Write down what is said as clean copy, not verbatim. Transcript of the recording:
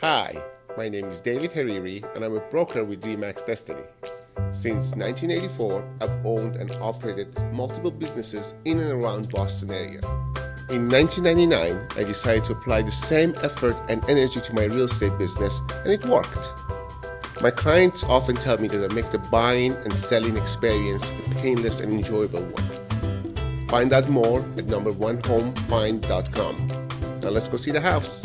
Hi, my name is David Hariri and I'm a broker with Remax Destiny. Since 1984, I've owned and operated multiple businesses in and around Boston area. In 1999, I decided to apply the same effort and energy to my real estate business, and it worked. My clients often tell me that I make the buying and selling experience a painless and enjoyable one. Find out more at number1homefind.com. Now let's go see the house.